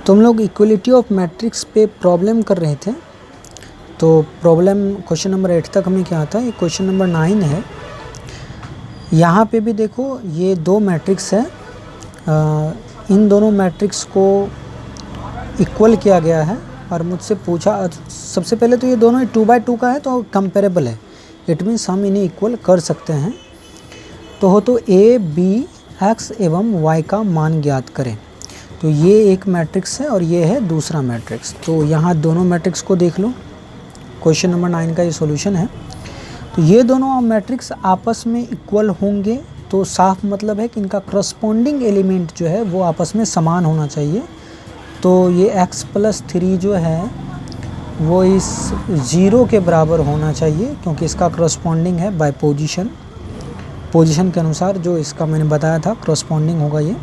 तुम लोग equality of matrix पे प्रॉब्लम कर रहे थे। तो प्रॉब्लम क्वेश्चन नंबर 8 तक हमें क्या आता है, ये क्वेश्चन नंबर 9 है। यहाँ पे भी देखो ये दो मैट्रिक्स है, इन दोनों मैट्रिक्स को इक्वल किया गया है और मुझसे पूछा, सबसे पहले तो ये दोनों 2x2 का है तो कंपेरेबल है, इट मीन्स हम इन्हें इक्वल कर सकते हैं। तो हो तो a, b, x एवं y का मान ज्ञात करें। तो ये एक मैट्रिक्स है और ये है दूसरा मैट्रिक्स। तो यहाँ दोनों मैट्रिक्स को देख लो, क्वेश्चन नंबर 9 का ये सॉल्यूशन है। तो ये दोनों मैट्रिक्स आपस में इक्वल होंगे तो साफ मतलब है कि इनका करस्पॉन्डिंग एलिमेंट जो है वो आपस में समान होना चाहिए। तो ये x+3 जो है वो इस 0 के बराबर होना चाहिए, क्योंकि इसका करस्पॉन्डिंग है बाय पोजीशन के अनुसार जो इसका मैंने बताया था करस्पॉन्डिंग होगा ये।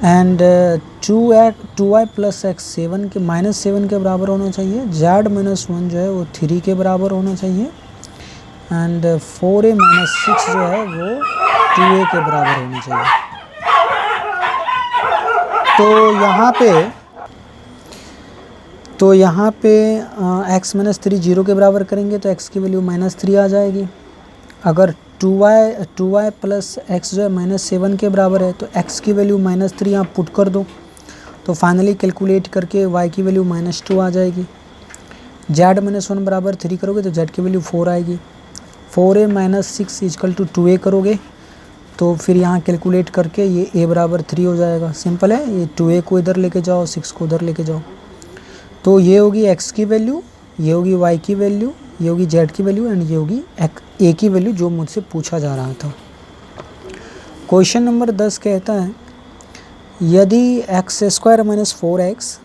एंड 2y + x 7 के -7 के बराबर होना चाहिए। z-1 जो है वो 3 के बराबर होना चाहिए। एंड 4a - 6 जो है वो 2a के बराबर होना चाहिए। तो यहाँ पे x - 3 0 के बराबर करेंगे तो x की वैल्यू -3 आ जाएगी। अगर 2y + x जो है -7 के बराबर है तो x की वैल्यू -3 आप पुट कर दो, तो फाइनली कैलकुलेट करके y की वैल्यू -2 आ जाएगी। z-1 बराबर 3 करोगे तो z की वैल्यू 4 आएगी। 4a - 6 = 2a करोगे तो फिर यहाँ कैलकुलेट करके ये a बराबर 3 हो जाएगा। सिंपल है, ये 2a को इधर लेके जाओ, 6 को उधर लेके जाओ। तो ये होगी x की वैल्यू, ये होगी y की वैल्यू, ये होगी z की वैल्यू एंड ये होगी a की वैल्यू जो मुझसे पूछा जा रहा था। क्वेश्चन नंबर 10 कहता है यदि x² - 4x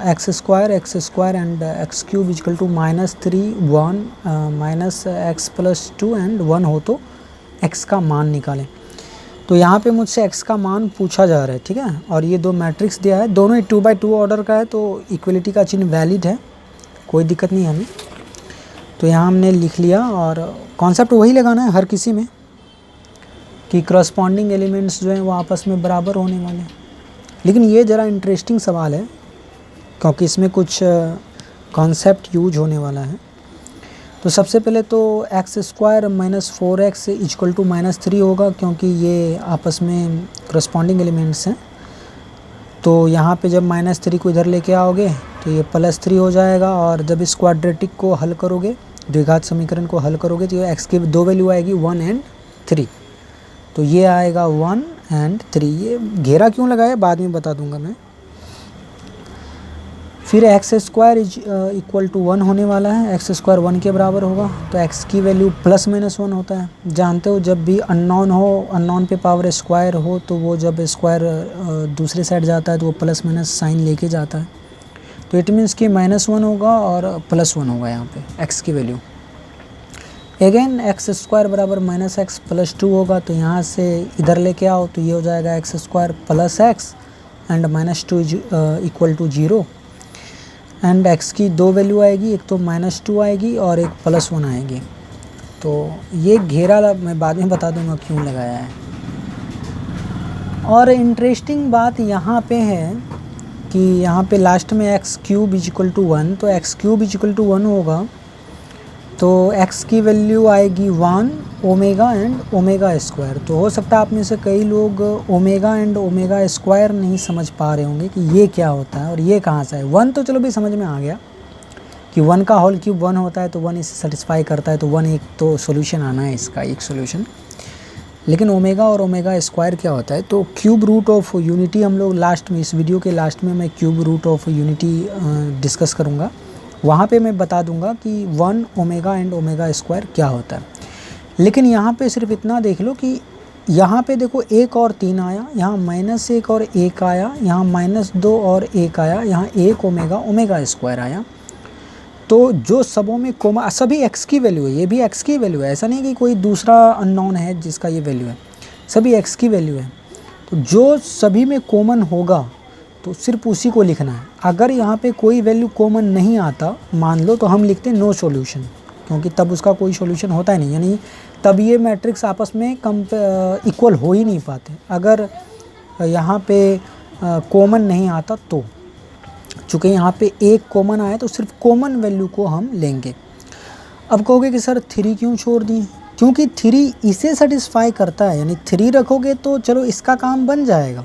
x² and x³ -3 1 -x+2 and 1 हो तो x का मान निकालें। तो यहाँ पे मुझसे x का मान पूछा जा रहा है, ठीक है। और ये दो मैट्रिक्स दिया है, दोनों ही 2x2 ऑर्डर का है तो इक्वलिटी का चिन्ह वैलिड है, कोई दिक्कत नहीं है हमें। तो यहाँ हमने लिख लिया और कॉन्सेप्ट वही लगाना है हर किसी में कि करस्पॉन्डिंग एलिमेंट्स जो हैं वो आपस में बराबर होने वाले हैं। लेकिन ये ज़रा इंटरेस्टिंग सवाल है क्योंकि इसमें कुछ कॉन्सेप्ट यूज होने वाला है। तो सबसे पहले तो x² - 4x = -3 होगा, क्योंकि ये आपस में करस्पॉन्डिंग एलिमेंट्स हैं। तो यहाँ पे जब -3 को इधर लेके आओगे तो ये +3 हो जाएगा, और जब इस क्वाड्रेटिक को हल करोगे, द्विघात समीकरण को हल करोगे तो ये x की दो वैल्यू आएगी 1 और 3। तो ये आएगा 1 और 3। ये घेरा क्यों लगाया बाद में बता दूंगा मैं। फिर x² = 1 होने वाला है, x² 1 के बराबर होगा तो x की वैल्यू +-1 होता है। जानते हो जब भी अननोन हो, अननोन पे पावर स्क्वायर हो तो वो जब स्क्वायर दूसरे साइड जाता है तो वो +- साइन लेके जाता है। तो इट मीन्स कि -1 होगा और +1 होगा यहाँ पे x की वैल्यू। अगेन x² = -x+2 होगा, तो यहाँ से इधर लेके आओ तो ये हो जाएगा x² + x and -2 = 0। And x की दो वैल्यू आएगी, एक तो -2 आएगी और एक +1 आएगी। तो ये घेरा मैं बाद में बता दूंगा क्यों लगाया है। और इंटरेस्टिंग बात यहाँ पे है कि यहाँ पे लास्ट में x³ = 1, तो x³ = 1 होगा तो x की वैल्यू आएगी 1 ओमेगा एंड ओमेगा²। तो हो सकता है आप में से कई लोग ओमेगा एंड ओमेगा² नहीं समझ पा रहे होंगे कि ये क्या होता है और ये कहाँ से है। 1 तो चलो भी समझ में आ गया कि 1 का होल क्यूब 1 होता है, तो 1 इसे सेटिस्फाई करता है, तो 1 एक तो सॉल्यूशन आना है इसका, एक सॉल्यूशन। लेकिन ओमेगा और ओमेगा² क्या होता है, तो क्यूब रूट ऑफ यूनिटी हम लोग लास्ट में, इस वीडियो के लास्ट में मैं cube root of unity discuss करूँगा, वहाँ पे मैं बता दूंगा कि 1 ओमेगा एंड ओमेगा² क्या होता है। लेकिन यहाँ पे सिर्फ इतना देख लो कि यहाँ पे देखो 1 और 3 आया, यहाँ -1 और 1 आया, यहाँ -2 और 1 आया, यहाँ 1 ओमेगा² आया। तो जो सबों में सभी x की वैल्यू है, ये भी x की वैल्यू है, ऐसा नहीं कि कोई दूसरा अननोन है जिसका ये वैल्यू है, सभी x की वैल्यू है। तो जो सभी में कॉमन होगा तो सिर्फ उसी को लिखना है। अगर यहाँ पे कोई वैल्यू कॉमन नहीं आता मान लो तो हम लिखते हैं नो सॉल्यूशन, क्योंकि तब उसका कोई सॉल्यूशन होता ही नहीं, यानी तब ये मैट्रिक्स आपस में इक्वल हो ही नहीं पाते। अगर यहाँ पे कॉमन नहीं आता तो, चूँकि यहाँ पे एक कॉमन आया तो सिर्फ कॉमन वैल्यू को हम लेंगे। अब कहोगे कि सर 3 क्यों छोड़ दिए, क्योंकि 3 इसे सेटिस्फाई करता है, यानी 3 रखोगे तो चलो इसका काम बन जाएगा,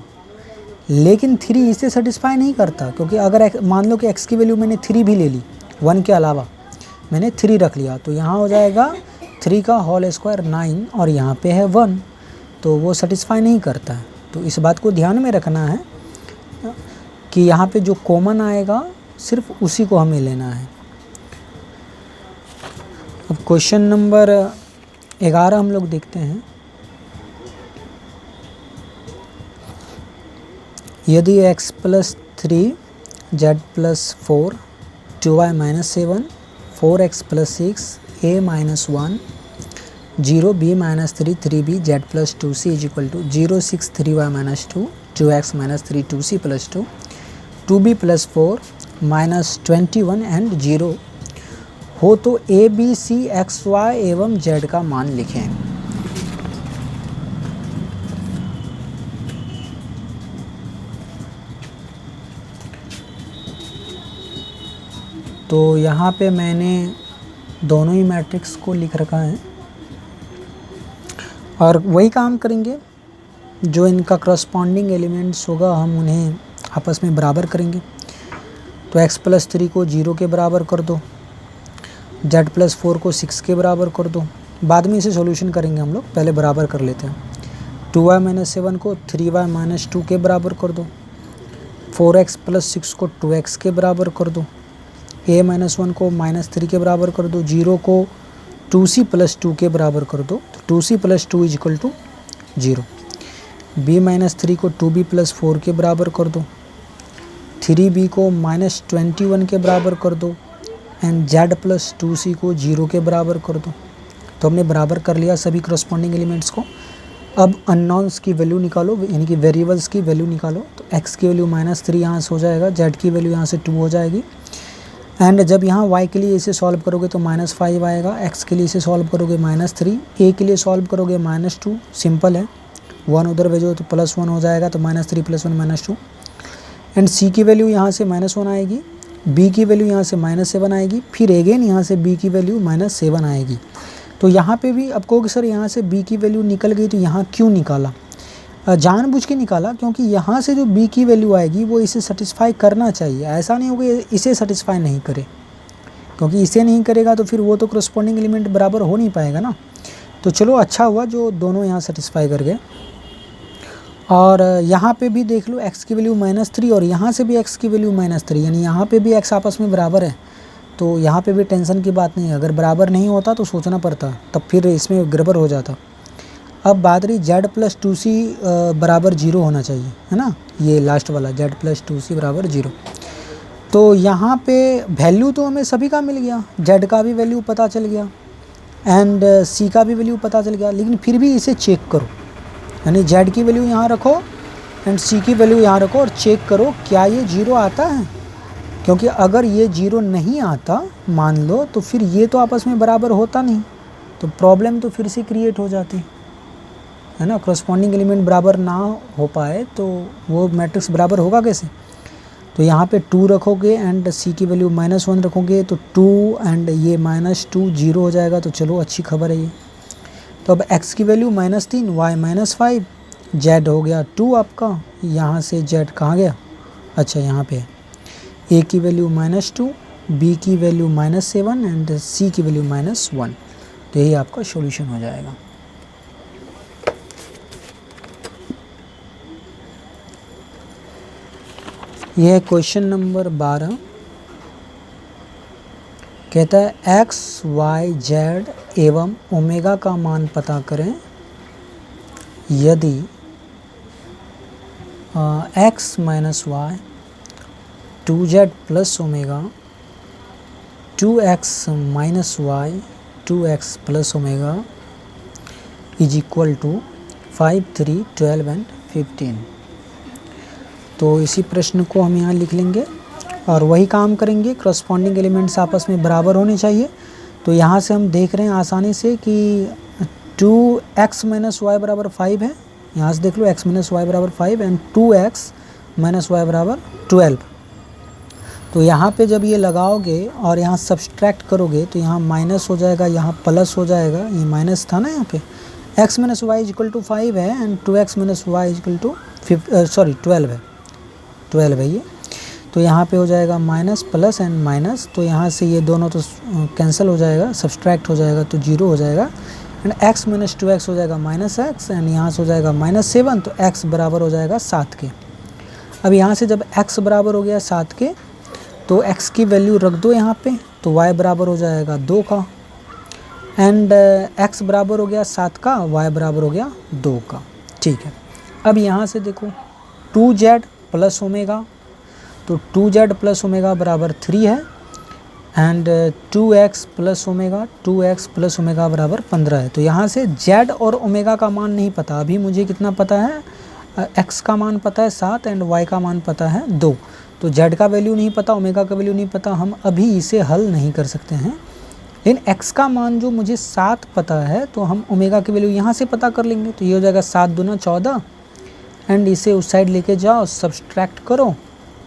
लेकिन 3 इसे सेटिस्फाई नहीं करता, क्योंकि अगर मान लो कि x की वैल्यू मैंने 3 भी ले ली, 1 के अलावा मैंने 3 रख लिया, तो यहाँ हो जाएगा 3 का होल स्क्वायर 9 और यहाँ पे है 1, तो वो सेटिस्फाई नहीं करता है। तो इस बात को ध्यान में रखना है कि यहाँ पे जो कॉमन आएगा सिर्फ उसी को हमें लेना है। अब क्वेश्चन नंबर 11 हम लोग देखते हैं। यदि x + 3 z + 4 2y - 7 4x + 6 a - 1 0 b - 3 3b z + 2c = 0 6 3y - 2 2x - 3 2c + 2 2b + 4 -21 and 0 हो तो a b c x y एवं z का मान लिखें। तो यहाँ पे मैंने दोनों ही मैट्रिक्स को लिख रखा है और वही काम करेंगे, जो इनका करस्पॉन्डिंग एलिमेंट्स होगा हम उन्हें आपस में बराबर करेंगे। तो x + 3 को 0 के बराबर कर दो, z + 4 को 6 के बराबर कर दो, बाद में इसे सॉल्यूशन करेंगे हम लोग, पहले बराबर कर लेते हैं। 2y - 7 को 3y - 2 के बराबर कर दो, 4x + 6 को 2x के बराबर कर दो, a - 1 को -3 के बराबर कर दो, 0 को 2c + 2 के बराबर कर दो, तो 2c + 2 = 0, b - 3 को 2b + 4 के बराबर कर दो, 3b को -21 के बराबर कर दो एंड z + 2c को 0 के बराबर कर दो। तो हमने बराबर कर लिया सभी करस्पॉन्डिंग एलिमेंट्स को। अब अननोन्स की वैल्यू निकालो, यानी कि वेरिएबल्स की वैल्यू निकालो। तो x की वैल्यू -3 यहाँ से हो जाएगा, z की वैल्यू यहाँ से 2 हो जाएगी एंड जब यहाँ y के लिए इसे सॉल्व करोगे तो -5 आएगा, x के लिए इसे सॉल्व करोगे -3, a के लिए सॉल्व करोगे -2, सिंपल है, 1 उधर भेजो तो +1 हो जाएगा, तो -3 + 1 -2 एंड c की वैल्यू यहाँ से -1 आएगी, b की वैल्यू यहाँ से -7 आएगी, फिर अगेन यहाँ से b की वैल्यू -7 आएगी। तो यहाँ पे भी अब कहोगे सर यहाँ से b की वैल्यू निकल गई तो यहाँ क्यों निकाला? जानबूझ के निकाला, क्योंकि यहाँ से जो b की वैल्यू आएगी वो इसे सेटिस्फाई करना चाहिए, ऐसा नहीं होगा इसे सेटिस्फाई नहीं करे, क्योंकि इसे नहीं करेगा तो फिर वो तो करस्पॉन्डिंग एलिमेंट बराबर हो नहीं पाएगा ना। तो चलो अच्छा हुआ जो दोनों यहाँ सेटिस्फाई कर गए। और यहाँ पे भी देख लो x की वैल्यू -3 और यहाँ से भी x की वैल्यू -3, यानी यहाँ पे भी x आपस में बराबर है, तो यहाँ पे भी टेंशन की बात नहीं है। अगर बराबर नहीं होता तो सोचना पड़ता, तब फिर इसमें गड़बड़ हो जाता। अब बात रही z + 2c बराबर 0 होना चाहिए, है ना, ये लास्ट वाला z + 2c बराबर 0। तो यहाँ पे वैल्यू तो हमें सभी का मिल गया, z का भी वैल्यू पता चल गया एंड c का भी वैल्यू पता चल गया, लेकिन फिर भी इसे चेक करो, यानी z की वैल्यू यहाँ रखो एंड c की वैल्यू यहाँ रखो और चेक करो क्या ये 0 आता है, क्योंकि अगर ये 0 नहीं आता मान लो तो फिर ये तो आपस में बराबर होता नहीं, तो प्रॉब्लम तो फिर से क्रिएट हो जाती है ना। करस्पॉन्डिंग एलिमेंट बराबर ना हो पाए तो वो मैट्रिक्स बराबर होगा कैसे? तो यहाँ पे 2 रखोगे एंड c की वैल्यू -1 रखोगे तो 2 एंड ये -2 0 हो जाएगा, तो चलो अच्छी खबर है ये। तो अब x की वैल्यू -3, y -5, z हो गया 2 आपका, यहाँ से z कहाँ गया, अच्छा यहाँ पे है, a की वैल्यू -2, b की वैल्यू -7 एंड c की वैल्यू -1, तो यही आपका सॉल्यूशन हो जाएगा। यह है क्वेश्चन नंबर 12, कहता है x, y, z एवं ओमेगा का मान पता करें यदि x - y 2z + omega 2x - y 2x + omega = 5, 3, 12 and 15। तो इसी प्रश्न को हम यहाँ लिख लेंगे और वही काम करेंगे, करस्पॉन्डिंग एलिमेंट्स आपस में बराबर होने चाहिए। तो यहाँ से हम देख रहे हैं आसानी से कि 2x - y = 5 है, यहाँ से देख लो x - y = 5 and 2x minus y बराबर 12। तो यहाँ पे जब ये लगाओगे और यहाँ सब्सट्रैक्ट करोगे तो यहाँ माइनस हो जाएगा, यहाँ प्लस हो जाएगा, ये माइनस था ना यहाँ पे। x minus y is equal to 5 है and 2x minus y is equal to 12 है, 12 है ये। तो यहाँ पे हो जाएगा माइनस प्लस एंड माइनस, तो यहाँ से ये दोनों तो कैंसिल हो जाएगा, सब्सट्रैक्ट हो जाएगा तो 0 हो जाएगा एंड x माइनस 2x हो जाएगा माइनस एक्स एंड यहाँ से हो जाएगा -7, तो x बराबर हो जाएगा 7 के। अब यहाँ से जब x बराबर हो गया 7 के तो x की वैल्यू रख दो यहाँ पे, तो y बराबर हो जाएगा 2 का एंड x बराबर हो गया 7 का, y बराबर हो गया 2 का। ठीक है, अब यहाँ से देखो 2z प्लस ओमेगा, तो 2z प्लस ओमेगा बराबर 3 है and 2x plus omega, 2x plus omega बराबर 15 है। तो यहाँ से z और ओमेगा का मान नहीं पता, अभी मुझे कितना पता है, x का मान पता है 7 एंड y का मान पता है 2। तो z का वैल्यू नहीं पता, ओमेगा का वैल्यू नहीं पता, हम अभी इसे हल नहीं कर सकते हैं। लेकिन x का मान जो मुझे 7 पता है तो हम ओमेगा की वैल्यू यहाँ से पता कर लेंगे। तो ये हो जाएगा 7 दूना 14 एंड इसे उस साइड लेके जाओ, सब्सट्रैक्ट करो,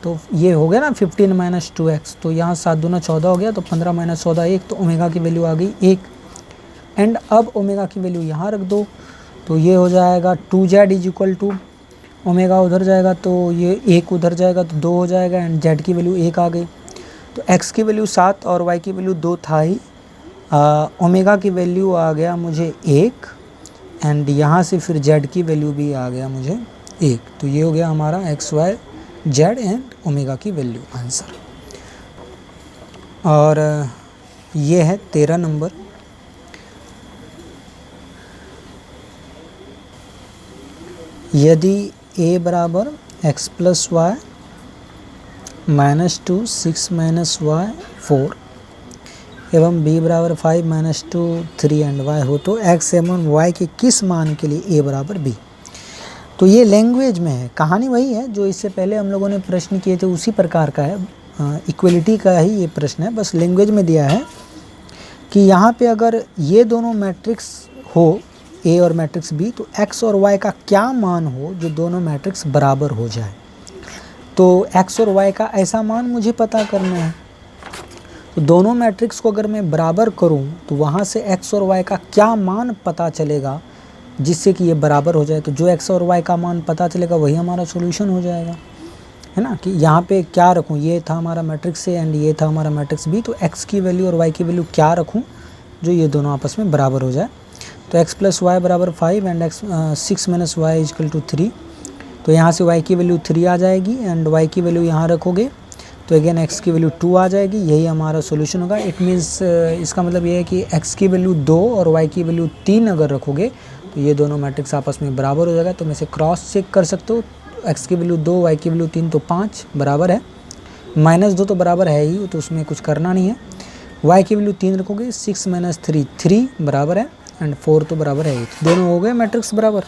तो ये हो गया ना 15 माइनस 2x, तो यहाँ 7 दूना 14 हो गया, तो 15 माइनस 14 1, तो ओमेगा की वैल्यू आ गई 1 एंड अब ओमेगा की वैल्यू यहाँ रख दो, तो ये हो जाएगा 2z is equal to, omega उधर जाएगा तो ये 1 उधर जाएगा तो 2 हो जाएगा एंड z की वैल्यू 1 आ गई। तो x की वैल्यू 7 और y की वैल्यू 2 था ही, ओमेगा की वैल्यू आ गया मुझे 1 एंड यहाँ से फिर z की वैल्यू भी आ गया मुझे 1। तो ये हो गया हमारा x y z and omega की वैल्यू आंसर। और ये है 13 नंबर। यदि a बराबर x plus y -2 6 minus y 4 एवं b बराबर 5 -2 3 एंड y हो तो x एवं y के किस मान के लिए a बराबर b। तो ये लैंग्वेज में है, कहानी वही है जो इससे पहले हम लोगों ने प्रश्न किए थे, उसी प्रकार का है, इक्वलिटी का ही ये प्रश्न है, बस लैंग्वेज में दिया है कि यहाँ पे अगर ये दोनों मैट्रिक्स हो A और मैट्रिक्स B, तो x और y का क्या मान हो जो दोनों मैट्रिक्स बराबर हो जाए। तो x और y का ऐसा मान मुझे पता करना है, तो दोनों मैट्रिक्स को अगर मैं बराबर करूं तो वहां से x और y का क्या मान पता चलेगा जिससे कि ये बराबर हो जाए। तो जो x और y का मान पता चलेगा वही हमारा सॉल्यूशन हो जाएगा, है ना। कि यहाँ पे क्या रखूँ, ये था हमारा मैट्रिक्स A एंड ये था हमारा मैट्रिक्स B, तो x की वैल्यू और y की वैल्यू क्या रखूँ जो ये दोनों आपस में बराबर हो जाए। तो x प्लस वाई बराबर 5 and 6 minus y is equal to 3, तो यहाँ से y की वैल्यू 3 आ जाएगी एंड y की वैल्यू यहाँ रखोगे तो अगेन x की वैल्यू 2 आ जाएगी, यही हमारा सॉल्यूशन होगा। इट मीन्स इसका मतलब ये है कि x की वैल्यू 2 और y की वैल्यू 3 अगर रखोगे तो ये दोनों मैट्रिक्स आपस में बराबर हो जाएगा। तो मैं इसे क्रॉस चेक कर सकते हो, x की वैल्यू 2 y की वैल्यू 3 तो 5 बराबर है, -2 तो बराबर है ही, तो उसमें कुछ करना नहीं है। y की वैल्यू 3 रखोगे, 6 माइनस 3 3 बराबर है एंड 4 तो बराबर है, तो दोनों हो गए मैट्रिक्स बराबर।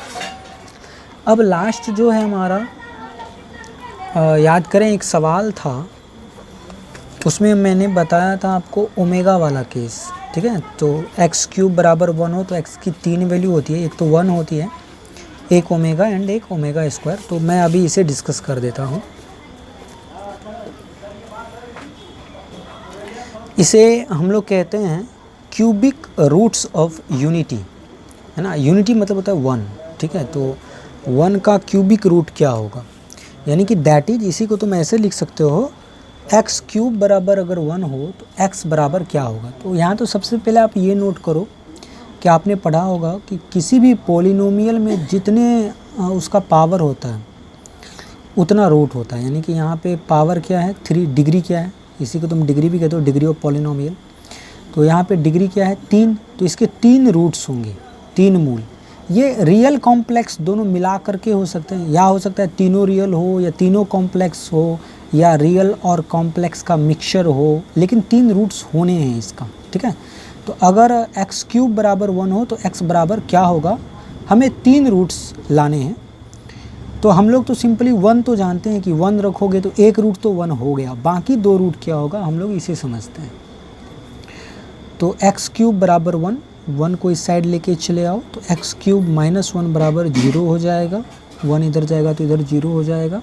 अब लास्ट जो है हमारा, याद करें एक सवाल था उसमें मैंने बताया था आपको ओमेगा वाला केस, ठीक है। तो एक्स क्यूब बराबर 1 हो तो x की 3 वैल्यू होती है, एक तो 1 होती है, एक ओमेगा एंड एक ओमेगा स्क्वायर। तो मैं अभी इसे डिस्कस कर देता हूँ। इसे हम लोग कहते हैं क्यूबिक रूट्स ऑफ यूनिटी, है ना। यूनिटी मतलब होता है 1, ठीक है। तो 1 का क्यूबिक रूट क्या होगा, यानी कि दैट इज, इसी को तुम ऐसे लिख सकते हो, एक्स क्यूब बराबर अगर 1 हो तो x बराबर क्या होगा। तो यहाँ तो सबसे पहले आप ये नोट करो कि आपने पढ़ा होगा कि किसी भी पॉलिनोमियल में जितने उसका पावर होता है उतना रूट होता है, यानी कि यहाँ पे पावर क्या है 3, डिग्री क्या है, इसी को तुम डिग्री भी कहते हो, डिग्री ऑफ पॉलिनोमियल। तो यहाँ पे डिग्री क्या है 3, तो इसके 3 रूट्स होंगे, 3 मूल। ये रियल कॉम्प्लेक्स दोनों मिला करके हो सकते हैं, या हो सकता है तीनों रियल हो या तीनों कॉम्प्लेक्स हो, या रियल और कॉम्प्लेक्स का मिक्सचर हो, लेकिन 3 रूट्स होने हैं इसका, ठीक है। तो अगर एक्स क्यूब बराबर 1 हो तो x बराबर क्या होगा, हमें 3 रूट्स लाने हैं। तो हम लोग तो सिंपली 1 तो जानते हैं कि 1 रखोगे तो एक रूट तो 1 हो गया, बाकी 2 रूट क्या होगा हम लोग इसे समझते हैं। तो एक्स क्यूब बराबर 1 को इस साइड लेके चले आओ, तो एक्स क्यूब -1 बराबर 0 हो जाएगा, 1 इधर जाएगा तो इधर 0 हो जाएगा।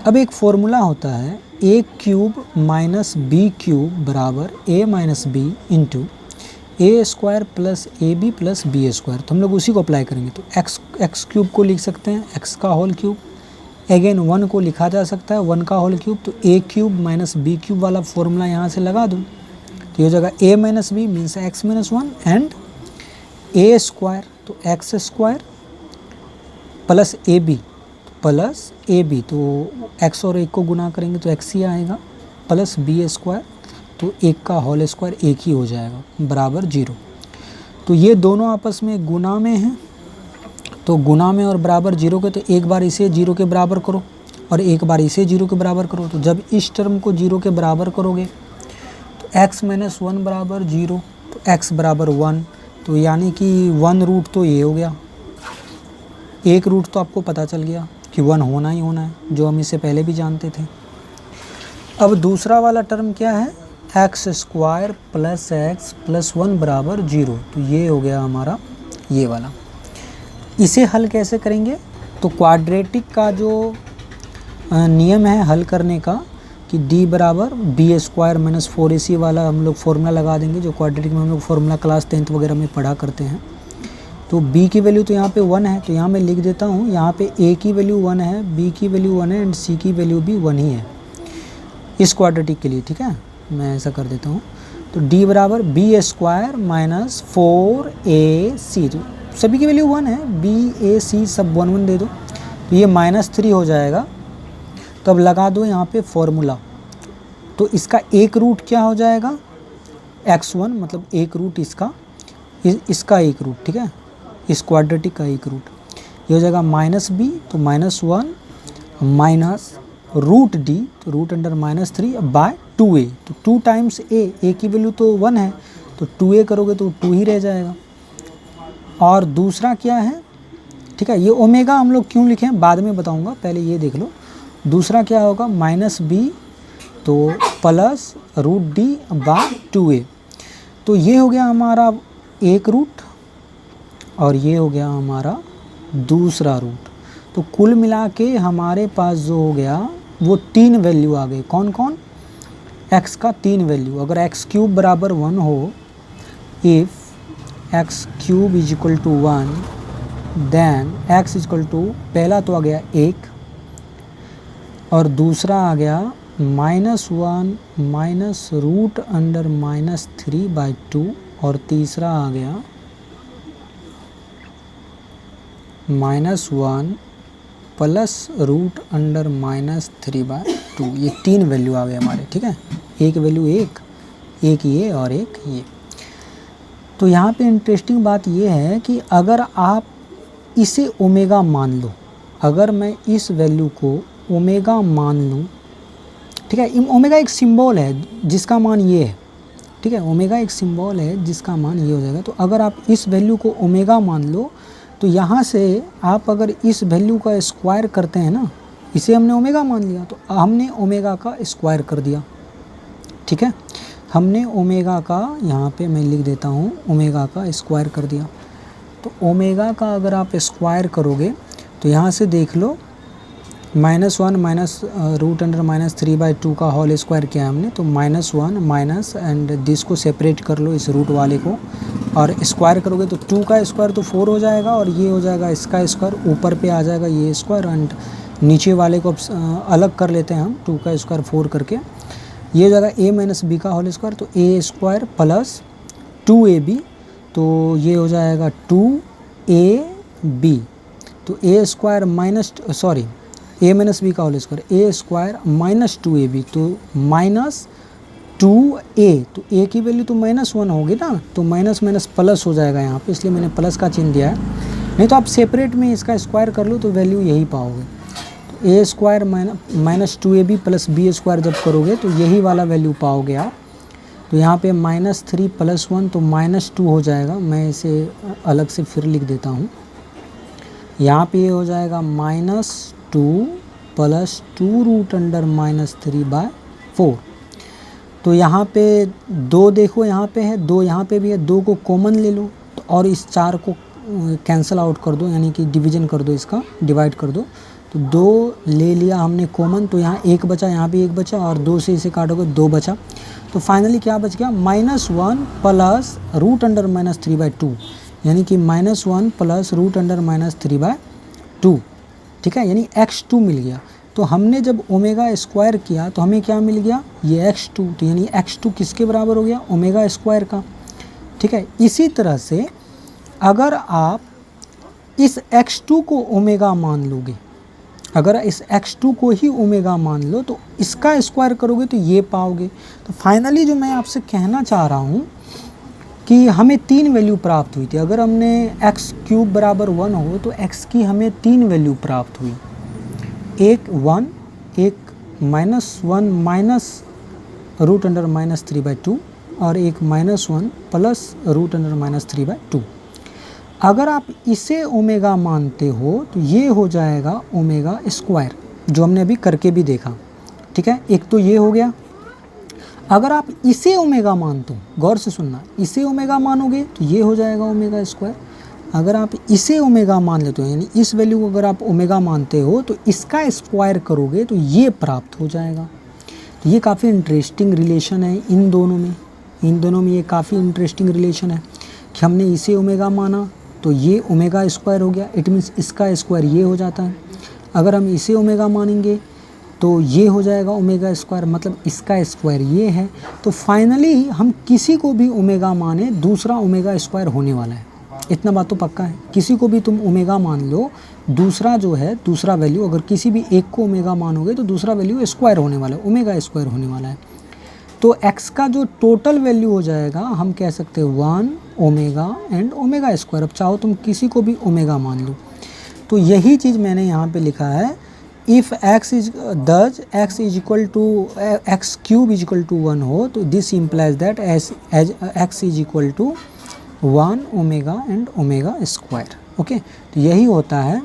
अब एक फॉर्मूला होता है a cube minus b cube बराबर a minus b into a square plus a b plus b square. तो हम लोग उसी को अप्लाई करेंगे। तो एक्स क्यूब को लिख सकते हैं एक्स का होल क्यूब, अगेन 1 को लिखा जा सकता है 1 का होल क्यूब। तो a cube minus b cube वाला फॉर्मूला यहाँ से लगा दूँ तो ये जगह a minus b means x minus 1 and a square तो x square plus a b तो एक्स और 1 को गुना करेंगे तो एक्स ही आएगा प्लस बी स्क्वायर तो 1 का होल स्क्वायर 1 ही हो जाएगा बराबर 0। तो ये दोनों आपस में गुना में हैं तो गुना में और बराबर 0 के तो एक बार इसे 0 के बराबर करो और एक बार इसे 0 के बराबर करो। तो जब इस टर्म को 0 के बराबर करोगे तो x माइनस 1 बराबर 0 तो x बराबर 1 तो यानी कि 1 रूट तो ये हो गया, एक रूट तो आपको पता चल गया कि 1 होना ही होना है जो हम इससे पहले भी जानते थे। अब दूसरा वाला टर्म क्या है x square plus x plus 1 बराबर 0 तो ये हो गया हमारा ये वाला। इसे हल कैसे करेंगे तो क्वाड्रेटिक का जो नियम है हल करने का कि d बराबर बी स्क्वायर माइनस 4ac वाला हम लोग फॉर्मूला लगा देंगे जो क्वाड्रेटिक में हम लोग फॉर्मूला क्लास 10th वगैरह में पढ़ा करते हैं। तो b की वैल्यू तो यहाँ पे 1 है तो यहाँ मैं लिख देता हूँ यहाँ पे a की वैल्यू 1 है, b की वैल्यू 1 है एंड c की वैल्यू भी 1 ही है इस क्वाड्रेटिक के लिए। ठीक है मैं ऐसा कर देता हूँ। तो d बराबर बी स्क्वायर माइनस 4ac तो सभी की वैल्यू 1 है, b a c सब 1 1 दे दो तो ये -3 हो जाएगा। तो अब लगा दो यहाँ पे फॉर्मूला तो इसका एक रूट क्या हो जाएगा x1 मतलब एक रूट इसका एक रूट ठीक है इस क्वाड्रेटिक का एक रूट ये हो जाएगा -b तो -1 माइनस रूट d तो रूट अंडर -3 बाय 2a तो 2 टाइम्स a की वैल्यू तो 1 है तो 2a करोगे तो 2 ही रह जाएगा। और दूसरा क्या है ठीक है ये ओमेगा हम लोग क्यों लिखे हैं बाद में बताऊंगा, पहले ये देख लो। दूसरा क्या होगा -b तो plus root d bye 2a तो ये हो गया हमारा एक रूट और ये हो गया हमारा दूसरा रूट। तो कुल मिला के हमारे पास जो हो गया वो 3 वैल्यू आ गए। कौन कौन x का 3 वैल्यू। अगर x क्यूब बराबर 1 हो if x cube is equal to 1 then x is equal to पहला तो आ गया 1 और दूसरा आ गया -1 माइनस रूट अंडर -3 बाई 2 और तीसरा आ गया -1 प्लस रूट अंडर -3 बाई 2 ये 3 वैल्यू आ गए हमारे। ठीक है एक वैल्यू एक ये और एक ये। तो यहाँ पे इंटरेस्टिंग बात ये है कि अगर आप इसे ओमेगा मान लो, अगर मैं इस वैल्यू को ओमेगा मान लूँ ठीक है ओमेगा एक सिंबल है जिसका मान ये है ठीक है ओमेगा एक सिंबल है जिसका मान ये हो जाएगा। तो अगर आप इस वैल्यू को ओमेगा मान लो तो यहाँ से आप अगर इस वैल्यू का स्क्वायर करते हैं ना इसे हमने ओमेगा मान लिया तो हमने ओमेगा का स्क्वायर कर दिया। ठीक है हमने ओमेगा का यहाँ पे मैं लिख देता हूँ ओमेगा का स्क्वायर कर दिया। तो ओमेगा का अगर आप स्क्वायर करोगे तो यहाँ से देख लो -1 माइनस रूट अंडर -3 बाई 2 का होल स्क्वायर किया हमने तो -1 माइनस एंड दिस को सेपरेट कर लो इस रूट वाले को और स्क्वायर करोगे तो 2 का स्क्वायर तो 4 हो जाएगा और ये हो जाएगा इसका स्क्वायर ऊपर पे आ जाएगा ये स्क्वायर एंड नीचे वाले को अलग कर लेते हैं हम 2 का स्क्वायर 4 करके ये हो जाएगा a माइनस बी का होल स्क्वायर तो a स्क्वायर प्लस 2ab तो ये हो जाएगा 2ab तो a square minus a minus b का whole square a square minus 2ab तो -2a तो a की वैल्यू तो -1 होगी ना तो माइनस प्लस हो जाएगा यहाँ पे इसलिए मैंने प्लस का चिन्ह दिया है। नहीं तो आप सेपरेट में इसका स्क्वायर कर लो तो वैल्यू यही पाओगे। तो a square minus 2ab plus b square जब करोगे तो यही वाला वैल्यू पाओगे आप। तो यहाँ पे -3 + 1 तो -2 हो जाएगा। मैं इसे अलग से फिर लिख देता हूँ। यहाँ पे ये हो जाएगा -2 + 2 रूट अंडर -3/4। तो यहाँ पे 2 देखो यहाँ पे है 2 यहाँ पे भी है 2 को कॉमन ले लो तो और इस 4 को कैंसिल आउट कर दो यानी कि डिवीजन कर दो इसका डिवाइड कर दो तो 2 ले लिया हमने कॉमन, तो यहाँ 1 बचा, यहाँ भी 1 बचा, और 2 से इसे काटोगे 2 बचा। तो फाइनली क्या बच गया, -1 प्लस √(-3/2), यानी कि -1 प्लस √(-3/2), ठीक है, यानी x2 मिल गया। तो हमने जब ओमेगा स्क्वायर किया तो हमें क्या मिल गया, ये x2, तो यानी x2 किसके बराबर हो गया, ओमेगा स्क्वायर का, ठीक है। इसी तरह से अगर आप इस x2 को ओमेगा मान लोगे, अगर इस x2 को ही ओमेगा मान लो तो इसका स्क्वायर करोगे तो ये पाओगे। तो फाइनली जो मैं आपसे कहना चाह रहा हूँ कि हमें 3 वैल्यू प्राप्त हुई थी। अगर हमने x³ बराबर 1 हो तो x की हमें 3 वैल्यू प्राप्त हुई, एक 1, एक -1 माइनस √(-3/2 और एक -1 प्लस √(-3/2। अगर आप इसे ओमेगा मानते हो तो ये हो जाएगा ओमेगा स्क्वायर, जो हमने अभी करके भी देखा, ठीक है। एक तो ये हो गया। अगर आप इसे ओमेगा मानते हो, गौर से सुनना, इसे ओमेगा मानोगे तो ये हो जाएगा ओमेगा स्क्वायर। अगर आप इसे ओमेगा मान लेते हो, यानी इस वैल्यू को अगर आप ओमेगा मानते हो तो इसका स्क्वायर करोगे तो ये प्राप्त हो जाएगा। तो ये काफ़ी इंटरेस्टिंग रिलेशन है इन दोनों में ये काफ़ी इंटरेस्टिंग रिलेशन है कि हमने इसे ओमेगा माना तो ये ओमेगा स्क्वायर हो गया, इट मीन्स इसका स्क्वायर ये हो जाता है। अगर हम इसे ओमेगा मानेंगे तो ये हो जाएगा ओमेगा स्क्वायर, मतलब इसका स्क्वायर ये है। तो फाइनली हम किसी को भी ओमेगा माने दूसरा ओमेगा स्क्वायर होने वाला है, इतना बात तो पक्का है। किसी को भी तुम ओमेगा मान लो, दूसरा जो है दूसरा वैल्यू, अगर किसी भी एक को ओमेगा मानोगे तो दूसरा वैल्यू स्क्वायर होने वाला है, ओमेगा स्क्वायर होने वाला है। तो x का जो टोटल वैल्यू हो जाएगा हम कह सकते हैं 1 ओमेगा एंड ओमेगा स्क्वायर। अब चाहो तुम किसी को भी ओमेगा मान लो। तो यही चीज़ मैंने यहाँ पे लिखा है, इफ़ x इज दज x is equal to x³ is equal to 1 हो तो this implies that as x is equal to 1 omega and omega square. Okay, तो यही होता है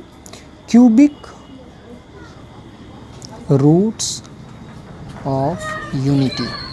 क्यूबिक रूट्स ऑफ यूनिटी।